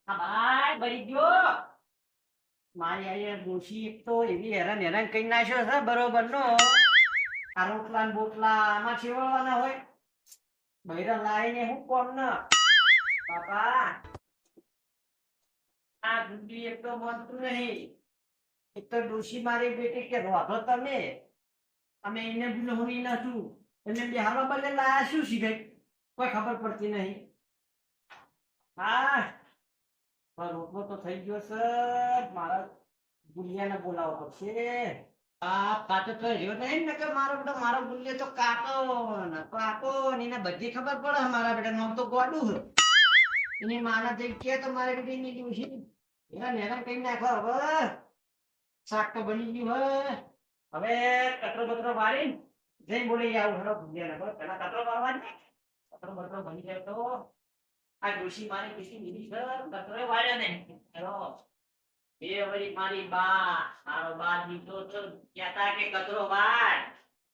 આ ભાઈ બળી ગયો. મારી અહીંયા ડોશી એક તો એવી હેરાન હેરાન કરી નાખ્યો છે બરોબર નો. આ રોટલા ને બોટલા આમાં છેવડવાના હોય. બૈરા લાઈને હું કોમ ન બાપા. આ ગુંડી એક તો માનતું નહીં. એક તો ડોશી મારી બેટી કે રોધો તમે. અમે એને બુલહોની નાખું એને બિહારવા બદલે લાયા શું શીખે કોઈ ખબર પડતી નહીં. હા રોટલો તો થઈ ગયો છે. મારા ગુલિયાને બોલાવવો પડશે. આ કાતો તો રહ્યો નહીં ને કે મારો ગુલિયો તો કાતો ને કાતો ને એને બધી ખબર પડે. મારા બેટા નામ તો ગોડું એની માના જઈ કે તો મારે બેટી ની ડોશી એના નેરા કઈ નાખો. હવે શાક તો બની ગયું હવે કચરો બચરો વાળી જઈ બોલી આવું હેડો ગુલિયાને. બસ પેલા કચરો વાળવા કચરો બચરો બની જાય તો આ ડોશી મારી કેટલી બીજી છે. કચરો વાળ્યો ને હેડો એ વળી મારી બા મારો બા દીકરો તો કહેતા કે કચરો વાળ.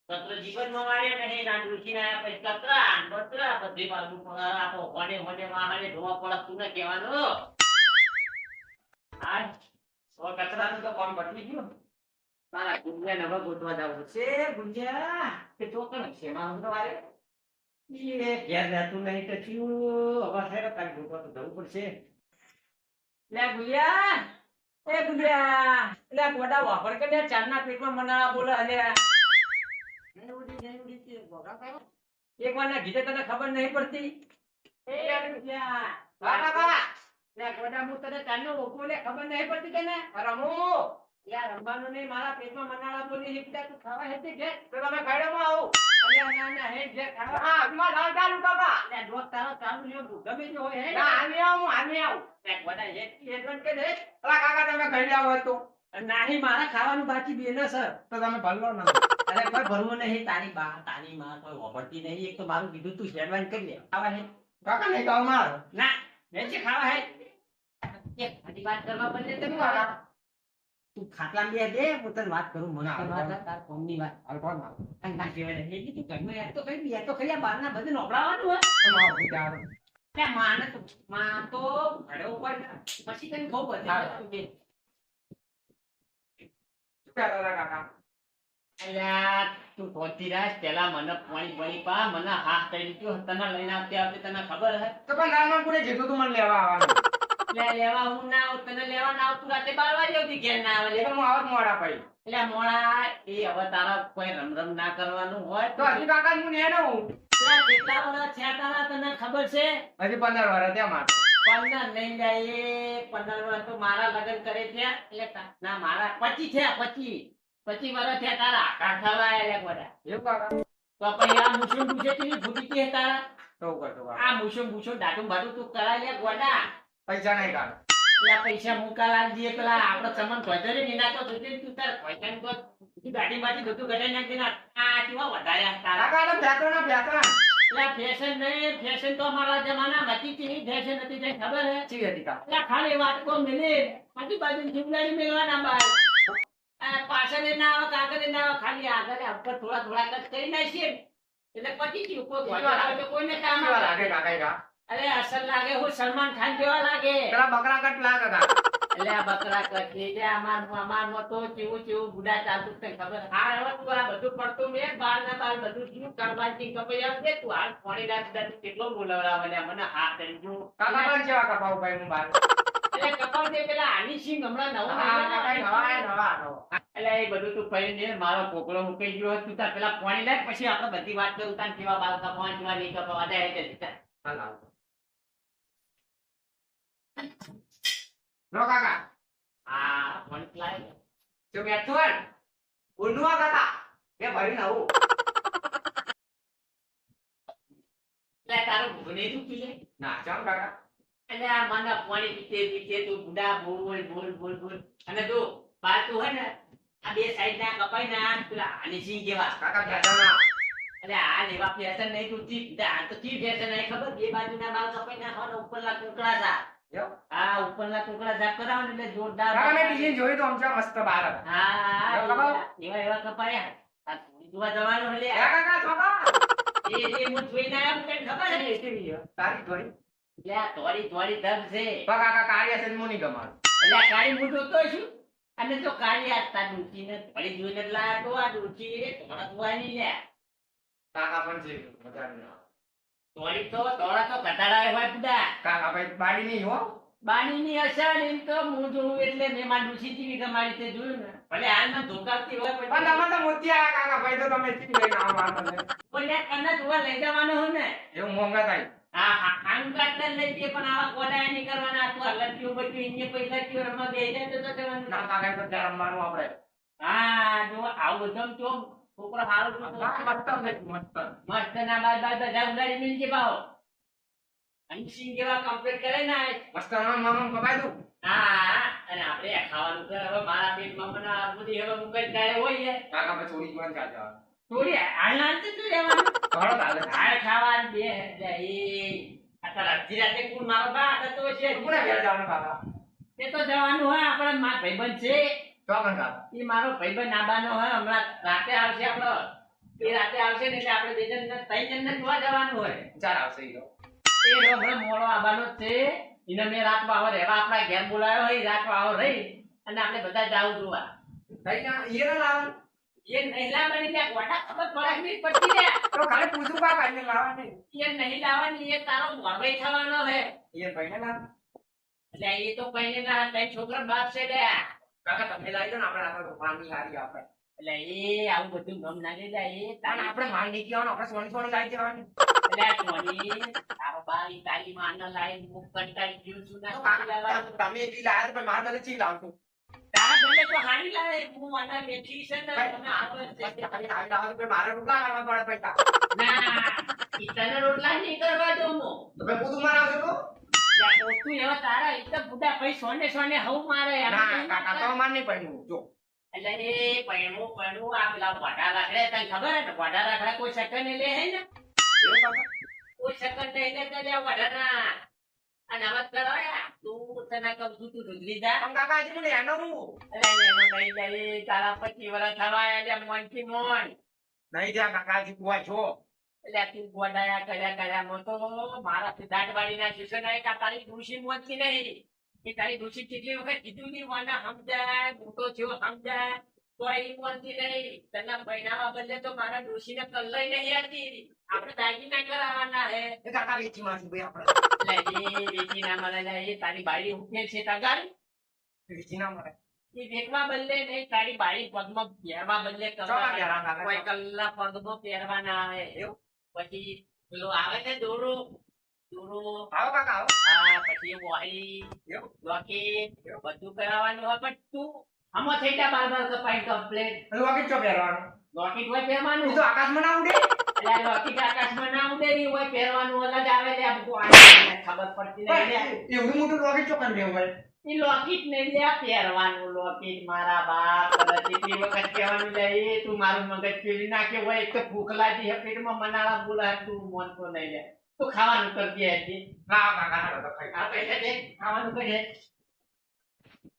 કચરો જીવનમાં વાળ્યો નહીં. ના ડોશી ના પછી કચરા બચરા બધી બાજુ આપો હોને હોને વાહને ધોવા પડતું ને કહેવાનું. આજ કચરાનું તો કામ પતી ગયું. મારા ગુંજિયા નવા ગોતવા જવું છે. ગુંજિયા કે ચોકણ છે મારું તો વારે એ ઘેર રહેતું નહીં તો થયું. હવે સાહેબ તારી ગોતવા તો જવું પડશે. લે ગુંજિયા એ ગુંજિયા એટલે ગોડા વાપર કે ચારના પેટમાં મનાળા બોલે. અને એક વાર ના ગીતે તને ખબર નહીં પડતી. એ ગુંજિયા બાબા લે ગોડા હું તને ચારનો ઓકો લે ખબર નહીં પડતી તને રમો. યાર રમવાનું નહીં. મારા પેટમાં મનાળા બોલી છે. તું ખાવા હેતી છે તો તમે ગાડવામાં આવો. અલ્યા ના ના હે જે ખાવા હા અજમા ડાલ ચાલુ બાબા. લે ડોક તારો ચાલુ લ્યો ગમે તે હોય હે ના આને આવું લે વડા હેતી હેડવન કે દે. અલા કાકા તમે ગાડી આવો તો નહીં મારા ખાવાનું બાકી બેન સર તો તમે ભરલો ના. અરે કોઈ ભરવું નહીં. તારી બા તારી માં કોઈ વપરતી નહીં. એક તો મારું કીધું તું હેડવન કરી લે. ખાવા હે કાકા નહીં ખાવ માર ના હે જે ખાવા હે એક આડી વાત કરવા બદલે તમે વાળા તું ખાટલા બે દે હું તને વાત કરું. મને તાર કોમની વાત હાલ કોણ માર ના કહેવાય ને તું ઘરમાં યાર તો કઈ યાર તો ખરી બહારના બધે નોકરાવાનું હોય તો વિચાર તે માને તો માં તો ઘરે ઉપર પછી તને ખબર પડે તું પેલા કાકા અલ્યા તું ધોતી રાખ પેલા મને પાણી બળી પા મને હાથ કરી દીધો તને લઈને આવતે તને ખબર હે તો પણ નાના કોને કીધું તું મને લેવા આવવાનું. લેવા હું ના આવું તને લેવા ના આવું તું રાતે 12 વાગે આવતી ઘેર ના આવે. એટલે હું આવત મોડા પડી એટલે મોડા એ હવે તારા કોઈ રમ ના કરવાનું હોય તો હજી કાકા હું ને હું કેટલા વર્ષ થયા તારા તને ખબર છે? હજી 15 વર્ષ થયા મારે. 15 નહીં જાય 15 વર્ષ તો મારા લગ્ન કરે થયા એટલે ના મારા 25 થયા 25 વર્ષ થયા તારા કાઠાવા એટલે બધા એવું કાકા તો પછી આ મુસુમ પૂછે કેવી ભૂતી કે તારા તો કરતો આ મુસુમ દાટું બાટું તું કરાય લે ગોડા પૈસા નહીં કાઢ. પેલા પૈસા મુકા લાગજે પેલા આપણો સમન ભજરે નીના તો જોજે તું તાર પૈસા તો ગાડી માંથી બધું ગટાઈ નાખી ના. આ કેવા વધારે તારા કાકા ફેકણા પેલા ફેશન નહીં. ફેશન તો અમારા જમાનામાં હતી કે નહીં ફેશન હતી તને ખબર હે ચી હતી કા પેલા ખાલી વાત કો મિલે આજુબાજુ જીવલાડી મેળવાના બાર પાછળ ના આવે કાગળ ના આવે ખાલી આગળ ઉપર થોડા કટ કરી નાખીએ એટલે પતી ગયું. કોઈ કોઈને કામ લાગે કાકા કા અરે અસલ લાગે હું સલમાન ખાન જેવા લાગે. પેલા બકરા કટ લાગે કા એટલે આ બકરા કટ લે જે અમાર તો કેવું બુડા ચાલતું તને ખબર. હા હવે તું આ બધું પડતું મે બાર ના બાર બધું શું કરવાથી કપાઈ આવશે તું હાલ પાણી રાખતા કેટલો બોલાવડા મને હા કરી જો કાકા પર જેવા કપાવ ભાઈ હું બાર એટલે કપાવ દે પેલા આની સિંગ હમણાં નવા એટલે એ બધું તું ફરીને મારો કોકળો મુકાઈ ગયો તું તાર પેલા પાણી લાગ પછી આપણે બધી વાત કરું તાર કેવા બાલ કપાવા કેવા નહીં કપાવા દે એટલે હાલ હાલ નો કાકા આ ફોન લાય તો બેઠો હે ઉનવા કાકા કે ભરી આવું લે તારો ભૂને તું પીલે ના ચાલ કાકા એટલે આ મને પાણી પીતે તું બુડા બોલ અને જો બાર તું હે ને આ બે સાઈડ ના કપાઈ ના પેલા આની સિંહ જેવા કાકા બેઠા એટલે આ લેવા ફેશન નહીં તું તી આ તો તી ફેશન નહીં ખબર બે બાજુના બાલ કપાઈ નાખવાનો ઉપરના ટુકડા તા હા ઉપરના ટુકડા જાપ કરાવ ને એટલે જોરદાર કાકા મેં ટીવી જોઈ તો અમચા મસ્ત બાર હા એવા કપાયા આ જોવા જવાનું હલે કાકા છોકા એ હું જોઈને આવ્યો તને ખબર છે ટીવી તારી જોઈ એટલે આ થોડી થોડી ધબ છે. પણ કાકા કાર્ય છે મુની ગમાર એટલે આ કાળી હું જોતો છું. અને તો કાળી આ તાર ડૂચીને થોડી જોઈને જ લાયા તો આ ડૂચી એ થોડા ધોવાની લ્યા. કાકા પણ છે મજાની થોડી તો થોડા તો ઘટાડાય હોય બધા. કાકા ભાઈ બાડી નહીં હો બાણીની અસર એમ તો હું જોઉં એટલે મેં મારી ડૂચી જેવી ગમાડી તે જોયું ને. ભલે હાલમાં ધોકાવતી હોય પણ તમે તો મોતિયા કાકા ભાઈ તો તમે ચીજ લઈને આવવાનો ને પણ યાર કન્ના જોવા લઈ જવાનો હોય ને. એવું મોંઘા થાય હા આંકાટને લઈ જઈએ પણ આવા કોડાયા નહીં કરવાના. તું આ લટ્ટીઓ બટ્ટીઓ ઇન્ને પૈસા કયો રમવા બેસી જાય તો જવાનું. ના કાકા તો ત્યાં રમવાનું આપણે હા જો આવું બધું તો છોકરો સારું મસ્ત છે મસ્ત મસ્ત ના બાદ બાદ બધા ઉડાડી મિલ છે ભાવ. અંશિંગ જેવા કમ્પ્લીટ કરે ને મસ્ત મામા કમાઈ દઉં હા. અને આપણે ખાવાનું કરે હવે મારા પેટમાં મને આ બધી હવે મુકઈ જાય હોય કાકા ભાઈ થોડી મન ચાલશે થોડી હાલ ના તું રહેવાનું ઘણો ચાલે હાલ ખાવાનું બે એ અત્યારે અડધી રાતે કુલ મારો બા તો છે કોને ઘેર જવાનું કાકા એ તો જવાનું હોય આપણે મારો ભાઈબંધ છે ચોકન કાકા એ મારો ભાઈબંધ નાબાનો હોય હમણાં રાતે આવશે આપણો એ રાતે આવશે ને એટલે આપણે બે જણ ત્રણ જણને જોવા જવાનું હોય ચાલ આવશે ઈ તો એ હમણાં મોડો આવવાનો જ છે એને મેં રાતમાં આવો રહેવા આપણા ઘેર બોલાવ્યો હોય રાતમાં આવો રહી અને આપણે બધા જાવું જોવા થઈ ગયા ઈ ને લાવવાનું એ નહીં લાવવાની ત્યાં ગોટા ખબર પડે નહીં પડતી રે તો ખાલી પૂછું કાકા એને લાવવાની એ નહીં લાવવાની એ તારો મોરવાઈ થવાનો હે ઈ ભાઈ ને લાવ એટલે એ તો કઈને ના તઈ છોકરા બાપ છે લે કાકા તમે લાવી દો ને આપણે આપણે પાણી લાવી આપણે એટલે એ આવું બધું ગમ નાખી જાય એ અને આપણે માલ નહીં કહેવાનું આપણે સોની સોની લાવી દેવાની એટલે સોની તારો બારી તારી માન લાઈ મુક કંટાળી ગયું છું ના સારી લાવવાનું. તમે એટલી લાયા તો મારા ઘરે ચી લાવશું તારા ઘરે તો હારી લાવે હું મને બેઠી છે ને તમે આવે છે મારે રૂપિયા કરવા પડે પૈસા ના ઈ તને રોટલા નહીં કરવા દઉં હું તમે પૂછું મારા આવશે તો યા તું એવા તારા એકદમ બુડા ભાઈ સોને સોને હવ મારે ના કાકા તો માર નહીં પડ્યું જો એટલે એ પૈણું આ પેલા વાડા રાખડે તને ખબર હે ને વાડા રાખડે કોઈ સેકન્ડ લે હે ને એવું કાકા કોઈ સેકન્ડ નહીં લે તે વાડા અને આવાજ કરાયા તું તને કહું છું તું સુધરી જા પણ કાકા હજી મને એનો હું એટલે એનો નહીં જાય તારા 25 વર્ષ થવાય એટલે મોનથી મોન નહીં જ્યાં કાકા હજી કુવા છો એટલે તું ગોડાયા કર્યા મો તો મારા સિદ્ધાર્થવાડીના શિષ્યને એક આ તારી ડૂસી મોનથી નહીં એ તારી ડૂસી કેટલી વખત કીધું નહીં વાના સમજાય મોટો થયો સમજાય તો એ મોનથી નહીં તને પૈણાવા બદલે તો મારા ડૂસીને કલ્લઈ નહીં હતી આપણે દાગીના કરાવવાના હે એ કાકા વેચી મારશું ભાઈ આપણે એટલે એ વેચી ના મળે એ તારી બાળી ઉકેલ છે તગાર વેચી ના મળે એ વેચવા બદલે નહીં તારી બાળી પગમાં પહેરવા બદલે ચોકા પહેરવા કાકા? કોઈ કલ્લા પગમાં પહેરવા ના આવે એવું પછી પેલો આવે ને દોરો આવો કાકા આવો હા પછી વાળી એવું લોકેટ બધું કરાવવાનું હોય પણ તું આમાં થઈ જા બાર કપાઈ કમ્પ્લેટ લોકેટ ચો પહેરવાનું લોકેટ હોય પહેરવાનું ઈ તો આકાશમાં ના ઉડે એટલે લોકેટ આકાશમાં ના ઉડે નહીં હોય પહેરવાનું અલગ આવે લે આ બધું આને ખબર પડતી નહીં એવડું મોટું લોકેટ ચો કરી લેવું ભાઈ ઈ લોકેટ નહીં લે પહેરવાનું લોકેટ મારા બાપ કેટલી વખત કહેવાનું લે એ તું મારું મગજ ફેરી નાખ્યો હોય એક તો ભૂખ લાગી હે પેટમાં મનાળા બોલા તું મોનતો નહીં લે તું ખાવાનું કરજે હજી ના કાકા હાલો તો ખાઈ આ પૈસા દે ખાવાનું કરે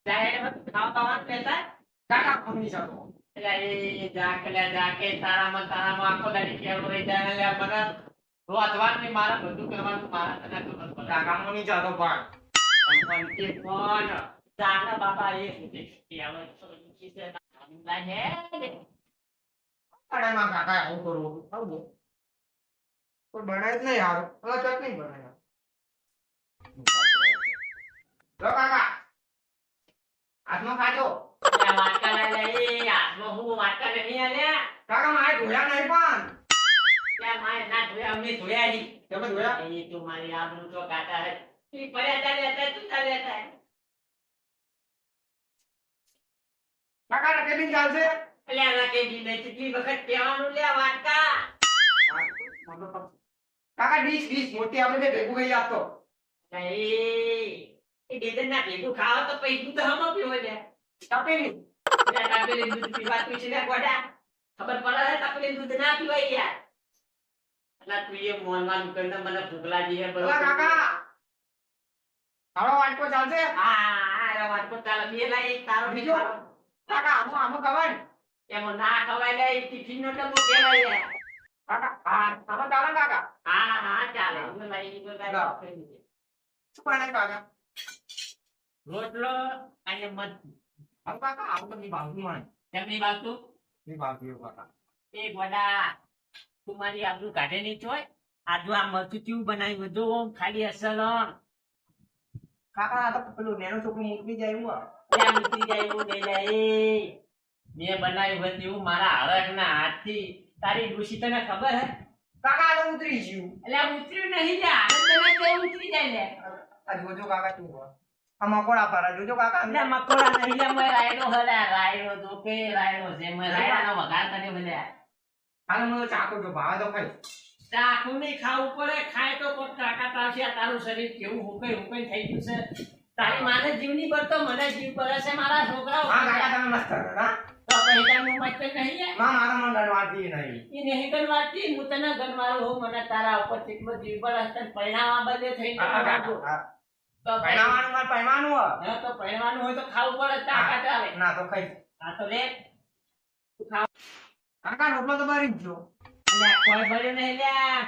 જાય ખાવાનું પૈસા કાકા કોની ચાલો એટલે એ જાકે તારામાં આખો દાડી કેવું રહી જાય એટલે મને રોતવાનું નહીં મારા બધું કરવાનું મારા તને ખબર પડે કાકા મોની ચાલો પણ પણ તે પણ જાના બાપા એ કેવું તો છે લાગે અરે માં કાકા આવું કરું આવું કોઈ બનાય જ નહીં યાર ઓલા ચટણી બનાય લો કાકા હાથમાં ખાજો વાટકા લઈ હાથમાં હું વાટકા નહીં આલ્યા કાકા મારે ધોયા નહીં પણ ત્યાં મારે ના ધોયા અમે ધોયા નહીં તમે ધોયા એ તું મારી આબરૂ તો કાઢા હે ઈ પડ્યા ચાલે હતા તું ચાલે હતા કાકા રકે બિન ચાલશે અલ્યા રાકે જી ને કેટલી વખત કહેવાનું લે વાટકા કાકા ડીશ મોટી આપણે જે ભેગું ગઈ આપતો એ બેદન ના ભેગું ખાવ તો પૈસું તો હમ પીવો લે તપેલી તપેલી દૂધ પીવાતું છે ને ગોડા ખબર પડે છે તપેલી દૂધ ના પીવાય યાર અલા તું એ મોનવાનું કરીને મને ભૂખ લાગી હે ઓલા કાકા હાલો વાટકો ચાલશે આ વાટકો ચાલે બે લાઈ તારો બીજો કાકા આમો ખવાય એમાં ના ખવાય લે ટિફિન નો ડબ્બો કહેવાય લે કાકા હા આમો ચાલે કાકા હા ચાલે હું લઈ ગયો શું બનાય કાકા રોટલો અને મરચું. હવે કાકા આવું તો નહીં ભાવતું મને કેમ નહીં ભાવતું? નહીં ભાવતું કાકા એક વડા તું મારી આબરૂ કાઢે નહીં ચોય. આજુ આ મરચું કેવું બનાવ્યું બધું ખાલી અસલ કાકા આ તો પેલું નેનો છોકરું મૂકી જાય એવું ત્યાં ઉતરી જાય એવું નહીં જાય. મેં બનાવ્યું હતું એવું મારા હરખના હાથથી. તારી ડોશી તને ખબર હે? કાકા આ તો ઉતરી ગયું એટલે આ ઉતર્યું નહીં લે આનંદ તને કેવું ઉતરી જાય લે. આ જોજો કાકા તું આ મકોડા પારા જોજો કાકા એટલે મકોડા નહીં લે મેં રાયડો હલ્યા રાયડો તો કે રાયડો છે મેં રાયડાનો વઘાર કર્યો ભલ્યા. હાલો મને ચાકો જો ભાવે તો ખાઈ ચાખું નહીં ખાવું પડે. ખાય તો કોક કાકા તાવશે. આ તારું શરીર કેવું હુકાઈ હુકાઈ થઈ ગયું છે. તારી માને જીવની પર તો મને જીવ પડે છે મારા છોકરાઓ. હા કાકા તમે મસ્ત કરો હા તો પૈસાનું મત નહીં લે. માં મારા મન ગણવાતી નહીં એ નહીં ગણવાતી. હું તને ગણવાળો હોઉં. મને તારા ઉપર કેટલો જીવ પડે છે. પરિણામ બદલે થઈ હા ગયું. કાકા તો પહેણાવાનું માર પહેણાવાનું હો હા તો પહેરવાનું હોય તો ખાવું પડે. તાકાત આવે. ના તો ખાઈ આ તો લે તું ખાવ. કાકા રોટલો તો બરી જ ગયો અલ્યા કોઈ બળ્યો નહીં લ્યા.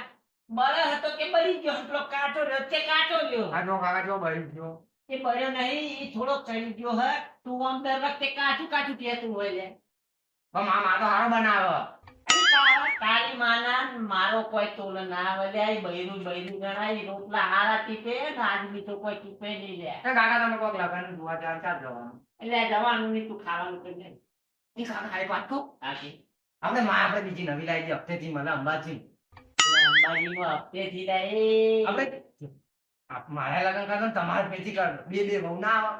બળ્યો હતો કે બળી ગયો. એટલો કાચો રહ્યો તે કાચો રહ્યો. આ જો કાકા જો બરી જ ગયો એ બળ્યો નહીં. એ થોડો ચડી ગયો હે. તું આમ દર વખતે કાચું કાચું કહેતું હોય લે. પણ માં તો હારો બનાવે તારી માના મારો કોઈ તોલ ના આવે લે. એ બૈરું બૈરું ગણાય. રોટલા હારા ટીપે ને આદમી તો કોઈ ટીપે નહીં લે. એ કાકા તમે કોક લગન જોવા ચાર જવાનું એટલે જવાનું નહીં. તું ખાવાનું કરી લે. એ કાકા એક વાત કહું હાચી. આપણે માં આપણે બીજી નવી લાવી છે હપ્તેથી મને અંબાજી એટલે અંબાજીનો હપ્તેથી લે. આપણે મારા લગન કરતો ને તમારે પેથી કર બે બે બહુ ના આવે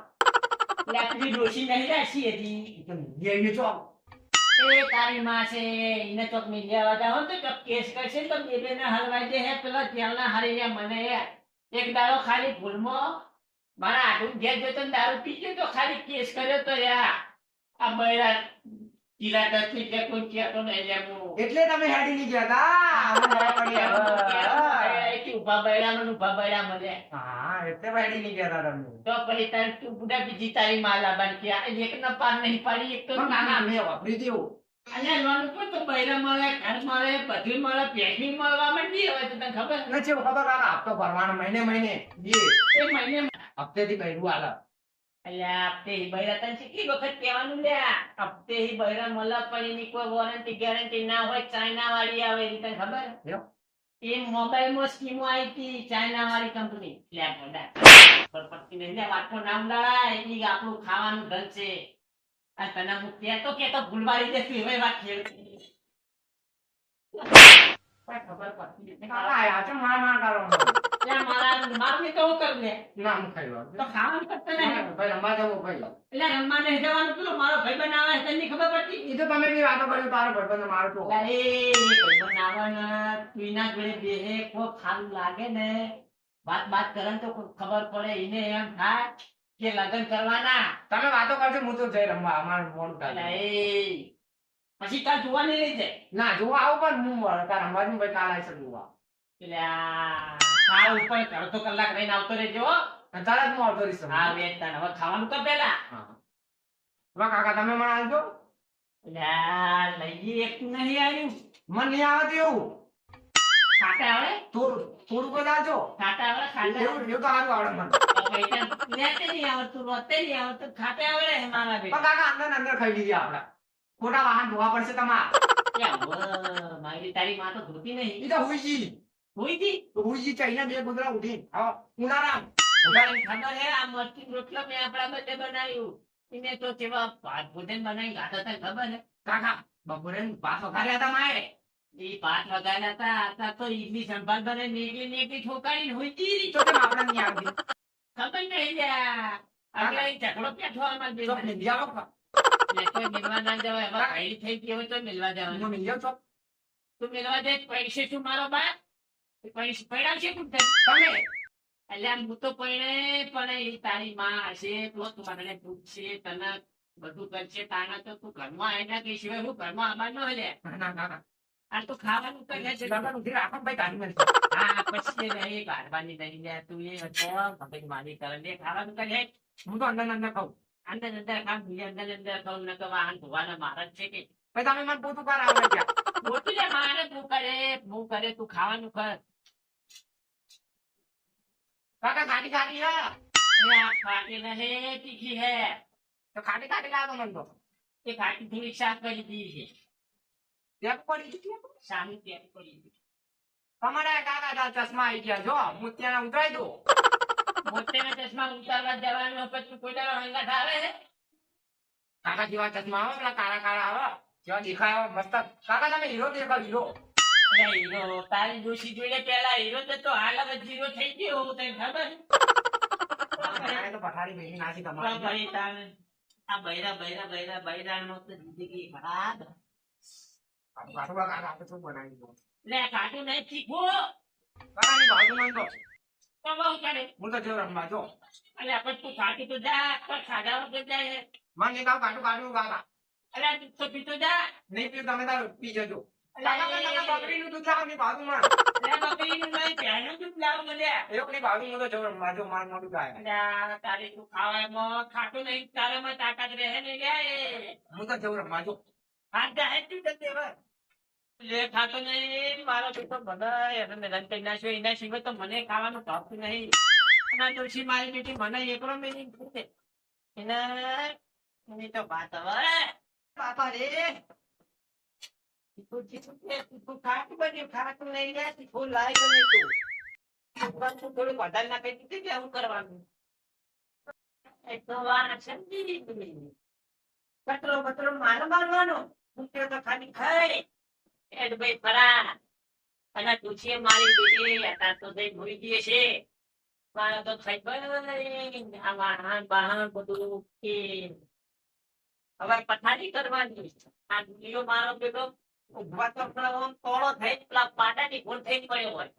એટલે આપણી ડોશી નહીં રાશી હતી. એ તો એ ચો એ તારી માં છે. એને ચોક મિલિયા વાળા હોય તો ચોક કેસ કરશે તો બે બે ના હલવાઈ દે. હે પેલા ત્યાંના હારી મને એક દાડો ખાલી ભૂલમાં મારા આટલું ઘેર જતો ને દારૂ પી ગયો તો ખાલી કેસ કર્યો તો યાર. આ બૈરા ચીલા દસ ની જે કોઈ કહેતો નહીં લે હું. એટલે તમે હેડી ની ગયા તા અમે ના પડી હવે. કે ઉભા બૈરા મને ઉભા બૈરા મળે. હા એટલે હેડી ની ગયા તા તમે તો પછી તારે તું બુડા બીજી તારી માલા બન કે એક ના પાર નહીં પાડી. એક તો પણ કાકા મેં વાપરી દેવું અહીંયા લોન ઉપર તો બૈરા મળે ઘર મળે બધું મળે. પેશની મળવા માંડી હવે તો તને ખબર નથી ખબર કાકા હપ્તો ભરવાનો મહિને મહિને બે એ મહિને હપ્તેથી બૈરું આલે અલ્યા હપ્તે ઈ બૈરા તને કેટલી વખત કહેવાનું લ્યા. હપ્તે ઈ બૈરા મળે પણ એની કોઈ વોરંટી ગેરંટી ના હોય. ચાઇના વાળી આવે એ તને ખબર એમ? એ મોબાઈલમાં સ્કીમો આવી હતી ચાઇના વાળી કંપની. લે બોડા પરપતિ ને લે વાતો નામ લાડા. એની આપણું ખાવાનું ધન છે. આ તને હું કહેતો કેતો ભૂલવાડી દે. તું એવી વાત ખેડતી કોઈ ખબર પડતી નથી. કાકા આ તો માર માર કરો લે મારું ને તો હું કરું લે. ના હું ખાઈ લો તો ખાવાનું કરતા નહીં. ભાઈ રમવા જવું ભાઈ એટલે રમવા નહીં જવાનું. પેલો મારો ભાઈ બનાવે છે તને ખબર પડતી. એ તો તમે બી વાતો કર્યું તારો ભાઈબંધ મારો છો અલા એ ભાઈ બનાવે તું એના જોડે બેહે કોઈ ખાલું લાગે ને વાત કરે ને તો કોઈ ખબર પડે. એને એમ થાય કે લગ્ન કરવાના. તમે વાતો કરજો હું તો જઈ રમવા અમારું મોડું અલા થાય એ પછી કાલ જોવાની લઈ જાય. ના જોવા આવું પણ હું તાર રમવા જઉં ભાઈ કાલ આવી જોવા એટલે ખાવ ઉપર અડધો કલાક રહીને આવતો રહેજો. અને તરત હું આવતો રહીશ હા વેચ તને હવે ખાવાનું કર પેલા. વાહ કાકા તમે મને આવજો એટલે લઈએ એક નહીં આવ્યું. મને નહીં આવતું એવું ખાતા આવડે થોડું થોડું બધા આવજો ખાતા આવડે ખાતા એવું એવું તો સારું આવડે મને લેતે નહીં આવડતું રોતે નહીં આવડતું ખાતે આવડે મારા પણ કાકા અંદર ને અંદર ખાઈ લીધી આપડે ખોટા વાહન ધોવા પડશે તમારે મારી તારી માં તો ધોતી નહીં. એ તો હુઈજી હોઈતી હુઈજી ચાઈના બે ગુદરા ઉઠી હા ઉનાળા ઉડાડી ખબર હે આ મરચી રોટલો મેં આપણા બધે બનાવ્યું. એને તો કેવા ભાત ભોજન બનાવી ગાતા તને ખબર હે. કાકા બપોરે પાસ વઘાર્યા હતા મારે એ ભાત વગાડ્યા હતા. आता તો ઈડલી સંભાર બને નીકળી નીકળી ઠોકાડીને હોઈતી. તો કેમ આપણે નહીં આવતી ખબર નહીં લ્યા. આગળ ઈ ઝઘડો પેઠો આમાં બે તો મિલ જાવ કોઈ મિલવા ના જવાય. હવે ઘાયલી થઈ ગઈ હોય તો મિલવા જવાનું. મિલ જાવ છો તું મિલવા જાય પૈસે શું મારો બાપ પૈસે પડાવશે કોણ તને? તમે એટલે આમ હું તો પૈણે પણ એ તારી માં હશે તો તું મને પૂછશે તને બધું કરશે. તાના તો તું ઘરમાં આવીને કે સિવાય હું ઘરમાં આવવાનો લે. ના કાકા આ તો ખાવાનું કરે છે. લગન ઉઠી રાખો ભાઈ કાઢી મેં હા પછી નહીં કાઢવાની નહીં લે. તું એ હતો મગજ મારી કરે લે. ખાવાનું કરે હું તો અંદર અંદર ખાઉં અંદર અંદર ખામ અંદર અંદર ખાવ ન તો વાહન ધોવાના મારા જ છે કે પછી તમે મને પોતું કર આવે ત્યાં મોટી લે મારે તું કરે તું ખાવાનું કર. કાકા ખાટી ખાટી હે અરે આ ખાટી નહીં તીખી હે તો ખાટી ખાટી લાગો મને તો એ ખાટી થોડી શાક કરી દીધી છે ટેપ પડી ગઈ સામી ટેપ પડી ગઈ તમારે કાકા તા ચશ્મા આવી ગયા જો હું ત્યાં ઉતરાઈ દઉં મોટેના ચશ્મા ઉતારવા જવાનું પછી કોઈ દાડો હંગાથ આવે છે કાકા જેવા ચશ્મા આવે પેલા કાળા કાળા આવે જેવા દેખાય આવે મસ્ત કાકા તમે હીરો દેખાવ હીરો અરે હીરો તારી ડોશી જોઈને પેલા હીરો તો હાલ જ જીરો થઈ ગયો તને ખબર આ તો પથારી બેસી નાખી તમારી ભાઈ તારે આ બૈરાનો તો જિંદગી ખરાબ પાછું કાકા આપણે શું બનાવી દો લે ખાટું નહીં શીખવું કાકાની બાજુમાં તો તો બહુ કરે હું તો જેવો રમવા જો અરે આપણે તું ખાટું તો જા પણ ખાડા વગર જાય મને નિકાલ કાઢું કાઢું કાકા અરે તું તો પીતો જા નહીં પીવું તમે તાર પી જજો અરે કાકા બકરીનું દૂધ લાવો ની બાજુમાં બકરીનું નહીં પહેલું દૂધ લાવ મને એકની બાજુમાં તો જેવો રમવા જો માર મોટું ગાય અરે તારી તું ખાવામાં ખાટું નહીં તારામાં તાકાત રહે ને લે હું તો જેવો રમવા જો હાથ જાય તું તો દેવા લે ખાતો નહીં મારો બેટો બધા એને મેદાન કરી નાખ્યો એના સિવાય તો મને ખાવાનું ભાવતું નહીં અને ડોશી મારી બેટી મને એકલો મેલી પૂછે એના એની તો વાત હવે બાપા રે તું ખાતું બન્યું ખાતું નહીં લે તું લાઈ ગયો તું થોડું વધારે નાખી દીધું કે આવું કરવાનું એક તો વાર સમજી કચરો બચરો મારવાનો મૂક્યો તો ખાલી ખાય એ ભાઈ ફરા અને તુછે મારી બેટી હતા તો દઈ ભૂલી ગઈ છે મારા તો થઈ ગઈ આ વાહન વાહન બધું કે હવે પથારી કરવાની આ દુનિયો મારો બેટો ઉભા તો તોડો થઈ પેલા પાટાની ભૂલ થઈ પડ્યો હોય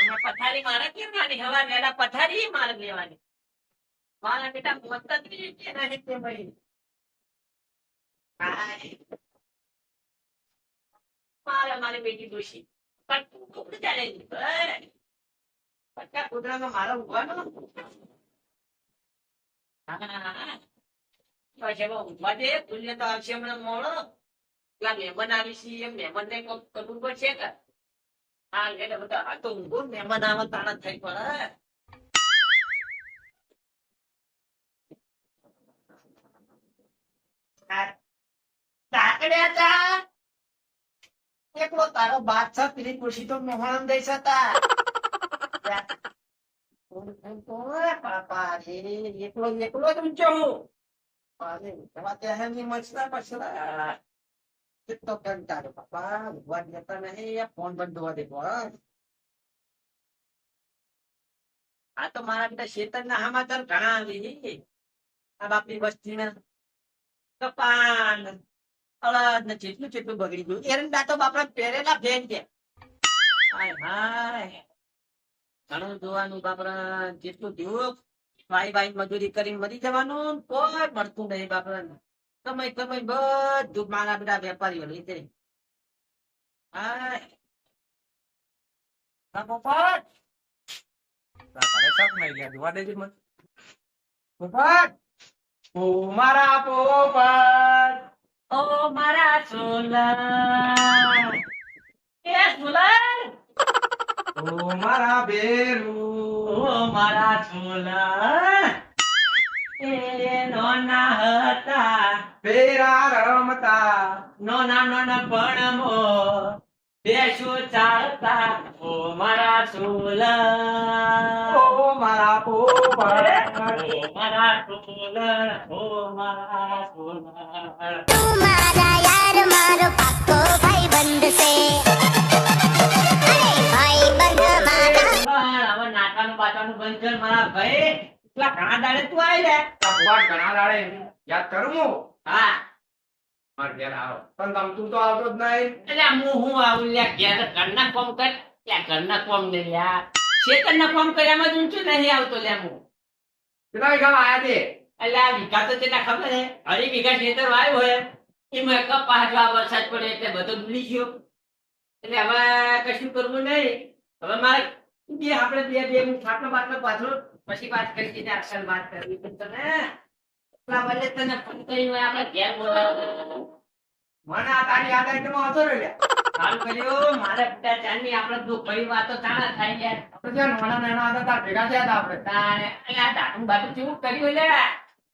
અમે પથારી મારે કેમ નાની હવા વેલા પથારી મારે લેવાની મારા બેટા મત જ નહીં તે ભાઈ મારે મારી બેટી દોષી પણ ચાલે પટ્ટા કુતરામાં મારો ઉભવાનો ઉભા દે તુલ્ય તો આવશે હમણાં મોડો પેલા મહેમાન આવી છે એમ મહેમાન ને કોક કરવું પડશે કે હા એટલે બધા આ તો ઊંઘો મહેમાન આવે તાણા થઈ પડે તાકડ્યા તા એકલો તારો બાદશાહ પેલી ખુશી તો મોહન દઈ હતા પાપા રે એકલો એકલો જ ઊંચો અરે એમાં ત્યાં મછલા પછલા કેટલો કંટાળો બાપા ઉભા જતા નહીં ફોન બંધ હોવા દે આ તો મારા બેટા શેતર ના સમાચાર ઘણા આવી આ બાપની વસ્તી ના કપાન અલગ ને જેટલું બગડી ગયું એરંડા તો બાપડા પહેરેલા ફેન છે હાય હાય ઘણું જોવાનું બાપરા જેટલું જોયું ભાઈ મજૂરી કરીને મરી જવાનું કોઈ મળતું નહીં બાપરા કમાઈ બધું મારા બધા વેપારીઓ લીધે હાય પોપટ શક નહીં ગયા જોવા દેજે મને પોપટ ઓ મારા પોપટ ઓ મારા સોલા એ સોલા ઓ મારા બેરુ ઓ મારા સોલા એ નોના હતા બેરા રમતા નોના પણમો બેસું ચાલતા ઓ મારા સોલા ઓ મારા પોપટ ઓ મારા સોલા ઓ મારા સોલા તું મારા યાર મારો પાક્કો ભાઈબંધ છે ભાઈબંધ મારા હવે નાટવાનું પાટવાનું બંધ કર મારા ભાઈ એટલા ઘણા દાડે તું આવી લે પોપટ ઘણા દાડે યાદ કરું હું હા માર ઘેર આવો પણ તું તો આવતો જ નહીં એટલે હું આવું લ્યા ઘેર ઘરના કોમ કર ત્યાં ઘરના કોમ ને લ્યા શેતરના કોમ કર્યામાં જ ઊંચું નહીં આવતો લ્યા હું કેટલા વીઘા આયા તે એટલે આ વીઘા તો તેના ખબર હે 2.5 વીઘા ખેતર વાવ્યું હોય એમાં કપાસ વરસાદ પડે એટલે બધો ડૂલી ગયો એટલે હવે કશું કરવું નહીં હવે મારે આપણે બે ખાટલો બાટલો પાછો પછી વાત કરી દીધી અક્ષર વાત કરવી તને એટલા બદલે તને ફોન કરીને આપણે ઘેર બોલાવો મને આ તારી યાદ આઈટમ આવતો રહ્યો સારું કર્યું મારે પિતા ચાંદની આપણે દુઃખ ભરી વાતો ચાણા થાય યાર આપણે જ્યાં નાના નાના હતા ત્યાં ભેગા થયા હતા આપણે. તારે અલ્યા દારૂ બાટુ કેવું કર્યું લે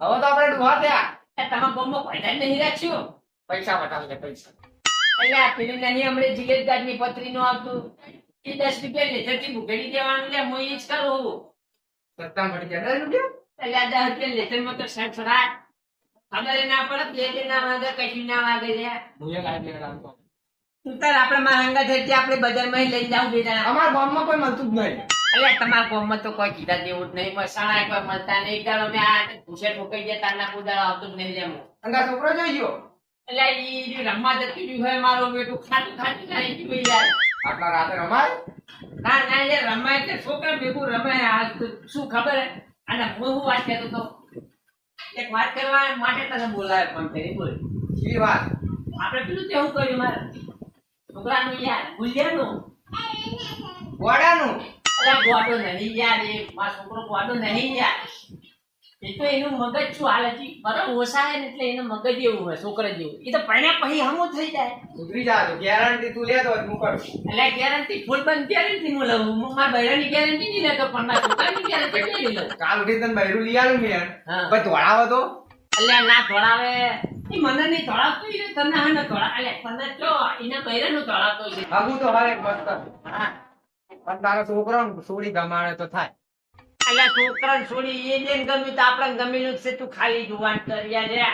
હવે તો આપણે ડોહા થયા. તમે બોમ્બો કોઈ નહીં રાખ્યું પૈસા બતાવજે પૈસા. અલ્યા પેલી નહીં હમણે જીગત ગાડની પત્રી નું આવતું એ 10 રૂપિયા લેસરથી ભૂગડી દેવાનું લે હું ઈ જ કરું સત્તા મળી ગયા 10 રૂપિયા. અલ્યા 10 રૂપિયા લેસરમાં તો સડસડાટ ખબર ના પડે બે ના વાગે કશું ના વાગે લે હું એ લાઈટ લઈને આવતો. ઉતાર આપણે mahanga થઈ ત્યાં આપણે બજારમાં લઈ જાવ બે જણા અમારા ગામમાં કોઈ મળતું જ નહીં. અલ્યા તમારા ગામમાં તો કોઈ કીધા જેવું જ નહીં મસાણા કોઈ મળતા નહીં ગાળો ને આ ભૂસે ઠોકાઈ ગયા તારના કુદાળો આવતું જ નહીં જેમ અને આ છોકરો જોઈ ગયો. અલ્યા ઈ જે રમવા જતી રહ્યું હોય મારો બેટું ખાતું ખાતું નહીં ગયું યાર આટલા રાતે રમાય. ના ના યાર રમાય એટલે છોકરા ભેગું રમાય આ તો શું ખબર હે અને હું વાત કહેતો તો એક વાત કરવા માટે તને બોલાવ્યો ફોન કરી બોલ શી વાત? આપણે પેલું કેવું કર્યું મારે છોકરાનું યાર ગુલિયાનું ગોડાનું. અલ્યા ગોડો નહીં યાર એ મારો છોકરો ગોડો નહીં યાર એ તો એનું મગજ શું હાલે છે બરાબર ઓછા ને એટલે એનું મગજ એવું હોય છોકરા જેવું એ તો પરણ્યા પછી હમું થઈ જાય સુધરી જા તો ગેરંટી તું લેતો હોય તો હું કરું. એટલે ગેરંટી ફૂલ બંધ ગેરંટી હું લઉં હું મારા બૈરાની ગેરંટી નહીં લેતો પણ મારા છોકરાની ગેરંટી લઈ લઉં કાલ ઉઠી તને બૈરું લઈ આલું મેં. હા. પછી ધોળાવો તો અલ્યા ના ધોળાવે એ મને નહીં ધોળાવતું ઈ તને હા ન ધોળા અલ્યા તને જો એના બૈરાનું ધોળાવતો છે આવું તો હારે મસ્ત. હા પણ તારો છોકરો સોડી ગમાડે તો થાય. અલ્યા છોકરાને છોડી એ જેમ ગમ્યું તો આપણે ગમેલું જ છે તું ખાલી જુવાન કર્યા છે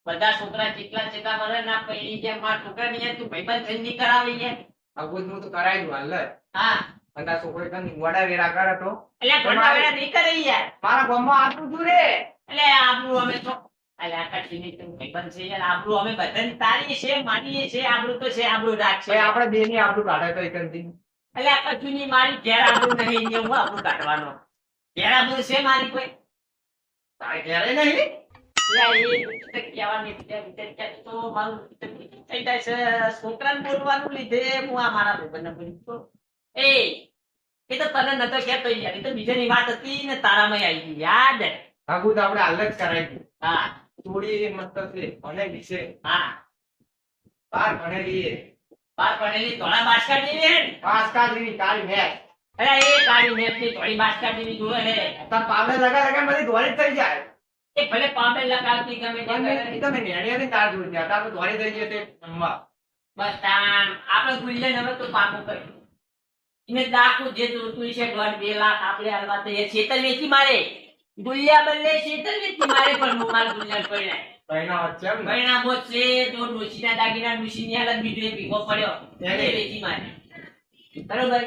બધા છોકરા જેટલા વરે ના પડી જેમ મારા છોકરા ને તું ભાઈબંધ થઈને નહીં કરાવી છે આવું હું તો કરાવી દઉં હાલ. હા અને તારા છોકરો તને વડા વેરા કરે તો અલ્યા ઘણા વેળા નહીં કરે યાર મારા ગામમાં આટલું તું રે. એટલે આબરૂ અમે તો અલ્યા કઠીની તું ભાઈબંધ છે યાર આબરૂ અમે બધાને તારીએ છે માનીએ છે આબરૂ તો છે આબરૂ રાખશે ભાઈ આપણે બે ની આબરૂ કાઢે તો એકંદી. અલ્યા કઠીની મારી ઘેર આબરૂ નહીં ને હું આબરૂ કાઢવાનો ઘેર આબરૂ છે મારી કોઈ તારે ઘેરે નહીં. યા એ તો કહેવાની વિચાર તો મારું થઈ જાય છે છોકરાને બોલવાનું લીધે હું આ મારા ભાઈબંધને બોલી તો એ તો તને નતો કહેતો યાર એ તો બીજાની વાત હતી ને તારામાં આવી ગઈ યાદ હે? આવું તો આપણે હાલ જ કરાવી દઉં. હા સોડી મસ્ત છે ભણેલી છે. હા બાર ભણેલી છે. બાર પડેલી ધોળા બાસકા જેવી હે ને? પાસકા જેવી કાળી મેચ. અરે એ કાળી મેચની ધોળી બાસકા જેવી જોવે હે તાર પાવડર લગા બધી ધોળી જ થઈ જાય. એ ભલે પાવડર લગાવતી ગમે તે તમે કરે. તમે નેણિયાથી તાર જોઈ ગયા. તાર તો ધોળી થઈ ગઈ તે રમવા. બસ તાન આપણે ગુલ્લે હવે તો પાકું કર્યું એને દાખું જે જોતું છે 1.5-2 લાખ આપણે હાલવા તો એ છેતર વેચી મારે ગુલ્યા બદલે છેતર વેચી મારે પણ હું મારા ગુલ્યા પડ્યા કઈના વચ્ચે એમ ને? પરિણામ બોધ છે તો ડોશીના દાગીના ડોશીની હાલત બીજો એક ભીગો પડ્યો એને વેચી મારે બરોબર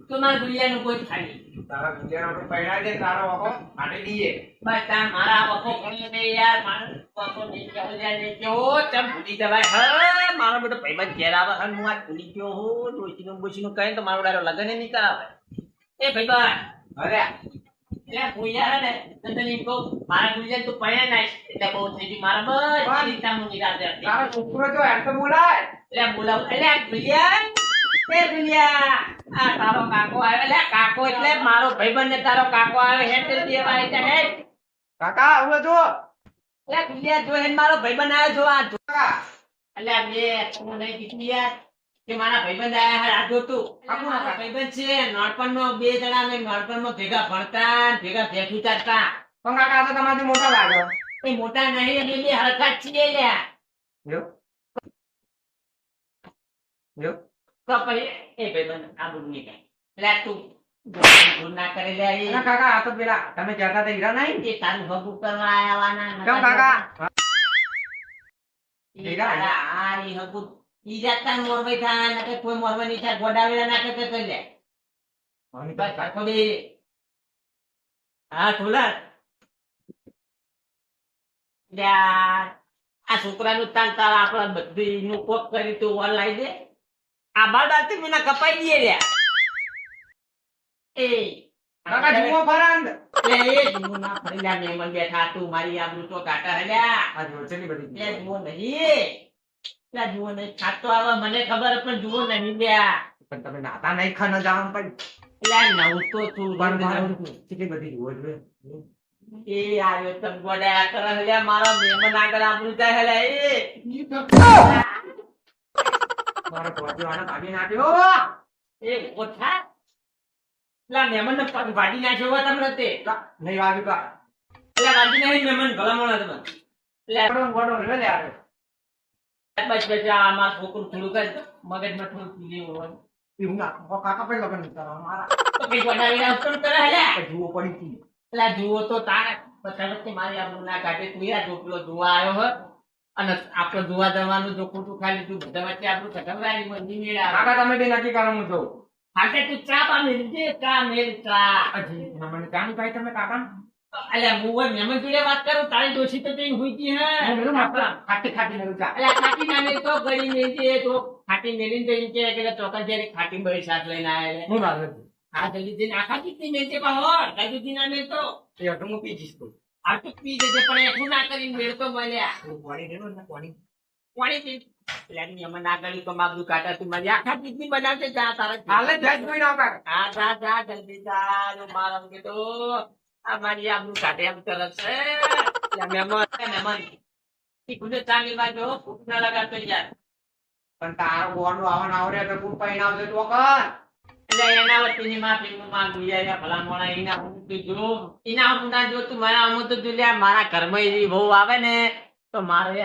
તો મારા ગુલ્યાનું કોઈ ખાલી તારા ગુંડિયાનો તો પૈણા દે તારો વખો કાઢી દઈએ. બસ તાન મારા વખો પડ્યો ને યાર મારો વખો નહીં ગયો યાર નહીં ગયો ચમ ભૂલી જવાય હા મારો બેટો ભાઈબંધ ઘેર આવે હા હું આ ભૂલી ગયો હું ડોશીનું બોશીનું કહે તો મારો ડાયરો લગન નહીં કરાવે એ ભાઈબંધ અરે એટલે હું યાર ને તને એમ કહું મારા ગુલ્યા તું પડ્યા નાઈશ એટલે બહુ થઈ ગયું મારા બધી ચિંતા હું નિરાતે હતી તારો છોકરો જો એમ તો બોલાય. એટલે બોલાવ એટલે ગુલિયા એ ગુલિયા આ તારો કાકો આવ્યો એટલે કાકો એટલે મારો ભાઈબંધ ને તારો કાકો આવ્યો હેડ તેલ દેવા એટલે હેડ કાકા આવો જો. એટલે ગુલિયા જો હેડ મારો ભાઈબંધ આવ્યો જો આ જો. કાકા એટલે બે તમને નહીં કીધું યાર કે મારા ભાઈબંધ આયા હે આ જોતું કાકો મારો ભાઈબંધ છે નાનપણનો બે જણા ને નાનપણમાં ભેગા ભણતા ને ભેગા ભેગ ઉતારતા પણ કાકા આ તો તમારાથી મોટા લાગે. એ મોટા નહીં અમે બે હરખા જ છીએ લ્યા જો જો તો પછી એ ભાઈબંધ આ બધું નહીં કાંઈ. એટલે આ તું ભૂલ ના કરે લે અને કાકા આ તો પેલા તમે કહેતા હતા હીરા નહીં. એ તારું ભગું કરવા આયાવાના કેમ કાકા? ઈ તારા આ ઈ હગું ઈ જાતના મોરવાઈ થાય નકર કોઈ મોરવાઈ નહીં થાય ગોડાવેલા ના કે કરી લે બસ કાકો બે હા ખોલા યાર આ છોકરાનું તાન તારા આપણા બધી નું કોક કરી તું ઓનલાઈન દે આ બાળબાળથી મને કપાઈ દઈએ લ્યા એ કાકા જુઓ ફરાંદ. એ જુઓ ના ફરી લ્યા મહેમાન બેઠા તું મારી આબરૂ તો કાઢા હે લ્યા આ જો છે ને બધી. એ જુઓ નહીં લ્યા જુઓ નહીં ખાતો આવે મને ખબર પણ જુઓ નહીં લ્યા પણ તમે નાતા નહીં ખાને જાવ પણ લ્યા નવું તો તું કેટલી બધી જુઓ જોઈએ. એ આવ્યો તમ ગોડા કરે લ્યા મારા મહેમાન આગળ આબરૂ થાય લ્યા એ મારો ધોતિયો આને ભાગી નાખ્યો. એ ઓછા પેલા મહેમાનને પગ વાડી નાખ્યો હોય તમને તે નહીં વાગ્યું કા. એટલે વાડી નહીં મહેમાન ભલામણ તમે એટલે ગોડો રે લે આવે. બસ બસ આમાં છોકરું થોડુંક જ મગજમાં થોડું ફૂલ્યું હોય એવું ના કાકા પેલા લગન કરવા મારા તો કઈ બનાવીને અવસર કરે હે જુઓ પડી હતી. એટલે જુઓ તો તારે પછી મારી આપણું ના કાઢે તું યાર પેલો જોવા આવ્યો હોય અને આપણે જોવા જવાનું જો ખોટું ખાલી તું બધા વચ્ચે આપણું ખટમરાની મંદી મેળ આવે કાકા તમે બે નક્કી કરો હું જોઉં. હાટે તું ચા પા મેળ દે ચા મેળ ચા હજી મને ચાનું થાય તમે કાકા. અલ્યા હું હોય મહેમાન જોડે વાત કરું તારી દોશી તો કઈ હુઈતી હે હું મેલું માપલા ખાટી ખાટી મેલું ચા. અલ્યા ખાટી ના મેલ તો ગળી મેલ દે તો ખાટી મેલીને તો એમ કે ચોકન જેરી ખાટી બળી શાક લઈને આયા હું વાત નથી. આ જલ્દી જઈને આખા કેટલી મેલ દે પા હો જલ્દી ના મેલ તો એ અડધું હું પી જઈશ તો. આ તો પી જજે પણ એટલું ના કરીને મેળ તો મળ્યા પાણી દેનો ને પાણી. કોણી પી એટલે મહેમાન ના ગળી તો માગું કાઢા તું મારી આખા કેટલી બનાવશે જા તારે હાલે જાય જોઈ નાવ કાકા. હા જા જા જલ્દી જા જો મારા કે તો આ મારી આબરૂ કાઢે એમ તરત છે એટલે મહેમાન ઠીક ચા લેવા જો ભૂખ ના લગાડતો યાર પણ તારો ગોડો આવવાનો આવરે તો કુટ પાઈને આવશે તો કર. એટલે એના વતીની માફી હું માંગુ યાર ભલા મોણા એના હું તું જો એના હું ના જો તું મારા હું તો તું મારા ઘરમાં એવી બહુ આવે ને તો મારે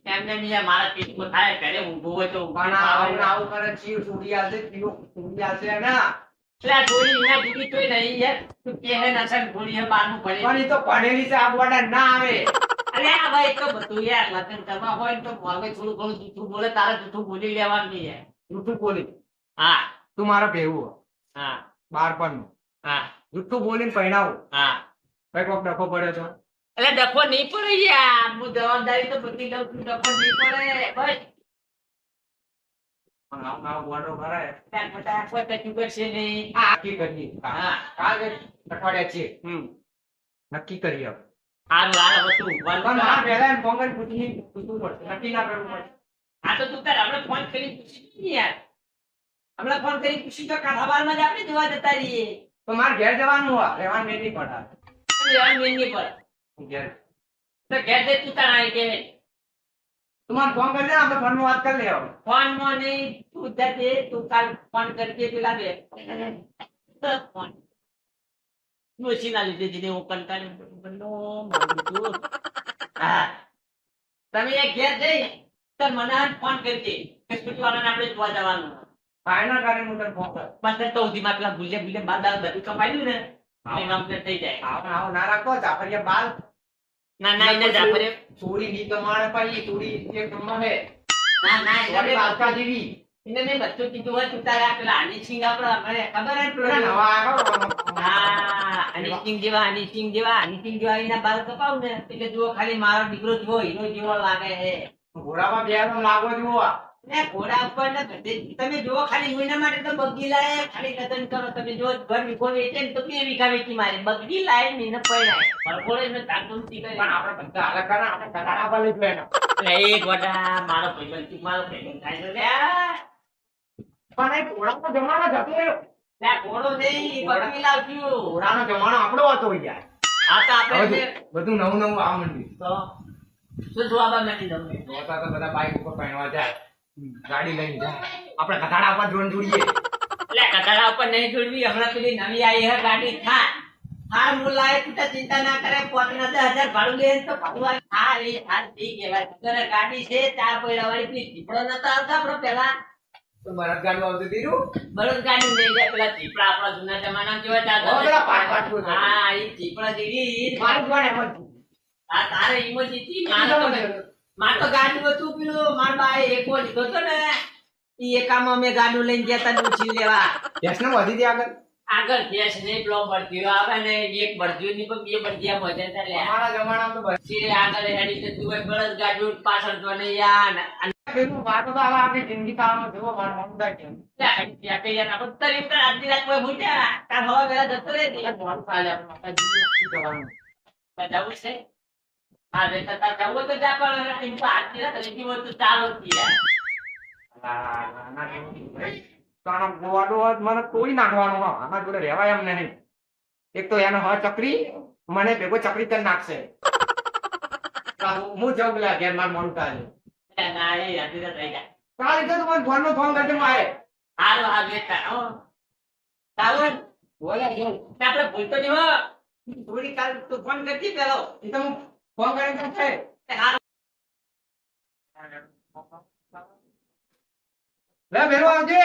એમને યાર મારા પેટમાં થાય ઘરે ઊભું હોય તો પણ આવું આવું કરે ચીવ છોડી આવશે પીવો છોડી આવશે ને. એટલે આ થોડી એના દીકરી તોય નહીં યાર તું કે હે નસન થોડી હે બારનું પડે પણ ઈ તો ભણેલી છે આ ગોડા ના આવે. અરે આ ભાઈ તો બધું યાર લગ્ન કરવા હોય ને તો મોરવે થોડું ઘણું જૂઠું બોલે તારે જૂઠું બોલી લેવાનું નહીં યાર જૂઠું બોલી હા તું મારો ભેવું હા બાળપણનું હા જૂઠું બોલીને પહેણાવું હા કઈ કોક ડખો પડ્યો તો. એટલે ડખો નહીં પડે યાર હું જવાબદારી તો બધી લઉં છું ડખો નહીં પડે બસ પણ આવું આવું ગોડો ભરાય. ત્યાં મોટા કોઈ કશું કરશે નહીં આ નક્કી કરીએ. હા કાલે અઠવાડિયા છે હમ નક્કી કરીએ. હારું હાલ હતું પણ મારે પહેલા એમ પોંગલ પૂછવું પડશે. નક્કી ના કરવું પડશે. હા તો તું તાર હમણાં ફોન કરી પૂછી ને યાર હમણાં ફોન કરી પૂછી તો કાઠાબારમાં જ આપણે જોવા જતા રહીએ તો મારે ઘેર જવાનું હોય રહેવાનું મેં નહીં પડે. લેવાનું મેન નહીં પડે ઘેર તો ઘેર જઈ તું તાર આવી કે તું મને ફોન કરી દે આપણે ફોનમાં વાત કરી લેવા. ફોન માં નહીં તું જાતે તું કાલ ફોન કરજે પેલા બે ફોન ડોશીના લીધે જઈને હું કંટાળી બનો મારું છું. હા તમે એક ઘેર જઈ તો મને ફોન કરજે કે સ્કૂટીવાળાને આપણે જોવા જવાનું ફાઇનલ કરીને હું તને ફોન કરું. બસ તો સુધીમાં પેલા ભૂલે બાદા બધું કપાયું ને એમ આમ થઈ જાય આવો ના રાખો જાફરિયા બાલ ના ના એને જાફરે ચોરી ની કમાણે પાઈ ચોરી એક કમાણે ના ના એને ચોરી બાલકા જેવી એને મેં બધું કીધું હોય તું તારા પેલા હની સિંહ આપણે મને ખબર હે પેલા પેલો નવા આવ્યો. હા હની સિંહ જેવા એના બાલ કપાવ ને એટલે જુઓ ખાલી મારો દીકરો જુઓ હીરો જેવો લાગે છે ઘોડામાં બેસવાનો લાગો જુઓ. ને ઘોડા ઉપર ને ગધે તમે જુઓ ખાલી કોઈના માટે તો બગડી લાય ખાલી કદન કરો તમે જો ઘર વીખો વેચે ને તો બે વીઘા વેચી મારે બગડી લાય ને એને પડાય ભરપોળે ને તાકુંતી કરે પણ આપણે બધા અલગ કરે આપણે કટાડા પર લઈ લેવાનો. એટલે એ ગોડા મારો ભાઈબંધ મારો ભાઈબંધ થાય છે લ્યા. પણ એ ઘોડાનો જમાનો જતો રહ્યો. લ્યા ઘોડો નહીં બગડી લાવજો ઘોડાનો જમાનો આપણો હતો યાર. આ તો આપણે હવે બધું નવું નવું આ મંડ્યું. તો શું જવાબ નથી તમને જોતા તો બધા બાઈક ઉપર પહેરવા જાય ગાડી લઈને જાય આપણે કટાડા પર જોડે જોડીએ. એટલે કટારા ઉપર નહીં જોડવી હમણાં પેલી નવી આવી હે ગાડી થાર મુલાય તું તો ચિંતા ના કરે 5,000 ભાડું લે તો ભગવાન થાર એ થાર થઈ કહેવાય ઘરે ગાડી છે 4 પૈડા વાળી પેલી ચીપડો નતા આવતા આપણો પેલા તો બળદ ગાડું આવતું દીધું. બળદ ગાડી લઈ જાય પેલા ચીપડા આપણા જૂના જમાના કેવા ચાલતા હવે પેલા પાટ પાટ પર હા એ ચીપડા જેવી મારું જોડે એમ જ. આ તારે ઈમોજી માર તો ગાડી હતું પેલું માર બાએ એકો લીધો તો ને ઈ એકામાં અમે ગાડું લઈને ગયા તા ડૂચી લેવા વ્યસન વધી દે આગળ. આગળ ગેસ ને પેલો બળદીઓ આવે ને એક બળદીઓ ની પણ બે બળદિયા મજા થાય અમારા જમાનામાં તો બસ સીરે આગળ હેડી જતું હોય બળદ ગાડું પાછળ તો ને યાર પેલું વાતો તો હવે આપણી જિંદગી કાળમાં જુઓ મારા મમતા કેમ. ત્યાં કઈ યાર આપણે તરી ઉતર આજની રાત કોઈ ભૂટ્યા તાર હવા વેલા જતો રહે ને મોડું થાય આપણે માતાજી શું જવાનું. જવું છે હા રે તાર જવું તો જા પણ એમ તો આજની રાત રેડી હોય તો ચાલો યાર આના જેવું ભાઈ. તો આનો ગોવાડો હોત મને તોડી નાખવાનો હો. આના જોડે રહેવાય એમ નહીં. એક તો એનો હ ચકરી મને ભેગો ચકરી કરી નાખશે. હું જાઉં પેલા ઘેર માર મોડું થાય. ના એ હતી તો થઈ જાય તારી તો મને ફોન નો ફોન કરજે મારે હારું હારું એક હો તાવન બોલે જો આપણે ભૂલતો નહીં હો થોડી કાલ તું ફોન કરતી પેલો એ તો હું ફોન કરીને કહું છે હારું લે ભેરો આવજે